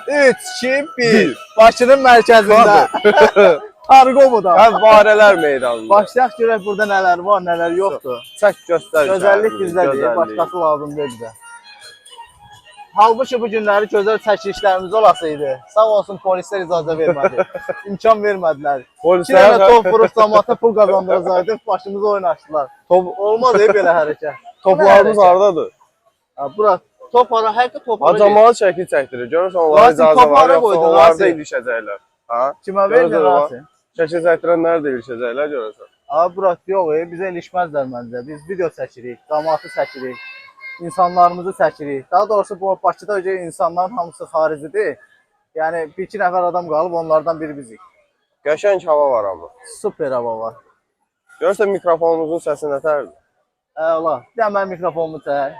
3, 2, 1. Bakının mərkəzində. Targomuda. Həm varələr meydanında. Başlayaq görək burada nələr var, nələr yoxdur. Çək göstər. Gözəllik bizdədir, başqası lazım deyil bizə. Halbuki bu günləri gözəl çəkilişlərimiz olasıydı. Sağ olsun polislər icazə vermədi. İmkan vermədilər. Polislər top vurup zamata pul qazandıracaqdı, başımıza oyun açdılar. Olmaz belə hərəkət. Toplarımız hardadır? Bura top ara, həqiqət top ara. Acamalı şəkil çəkdirir. Görürsən onlara icazə var, yoxsa onlar da ilişəcəklər. Kimə verdin Rasim? Şəkil çəkdirənlər də ilişəcəklər görürsən. Bura yox, bizə ilişməzlər məncə. Biz video çəkirik, damatı çəkirik, insanlarımızı çəkirik. Daha doğrusu bu Bakıda insanların hamısı xaricidir. Yəni bir-iki nəfər adam qalıb, onlardan biri bizik. Qəşəng hava var amma. Super hava var. Görürsən mikrofonumuzun səsi nətərdir? Ola, bir də mənim mikrofonumu çək.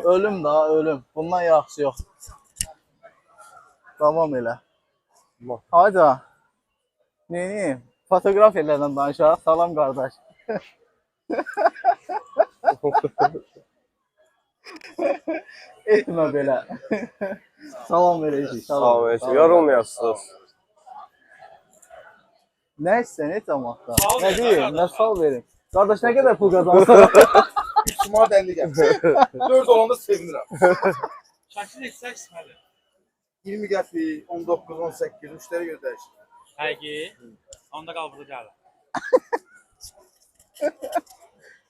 Ölüm da, ölüm. Bundan yaxşı yox. Davam elə. Hayda. Neyini? Fotoğrafyalardan danışaq. Salam qardaş. Etmə belə. Salam verəcək. Salam verəcək. Yorulmayasınız. Nə istəyən et amaqda? Nə deyim? Nə sal verim? Qardaş, nə qədər pul qazansın? 3 manat 50 gəlir. 4 olanda sevinirəm. Şəkil etsək sıxalı. 20 qəpik, 19, 18, müştəri göndərir. Həqiqi. Onda qal burada gəlir.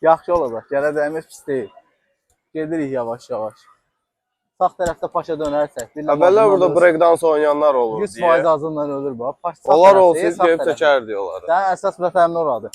Yaxşı olacaq. Gələ dəyməz pis deyil. Gedirik yavaş-yavaş. Sağ tərəfdə paşa dönərsək. Əvvəllər burada breakdance oynayanlar olur 100% azından ölür bu. Onlar olsaydı gəlib çəkərdi onları. Sənin əsas vətənin oradır.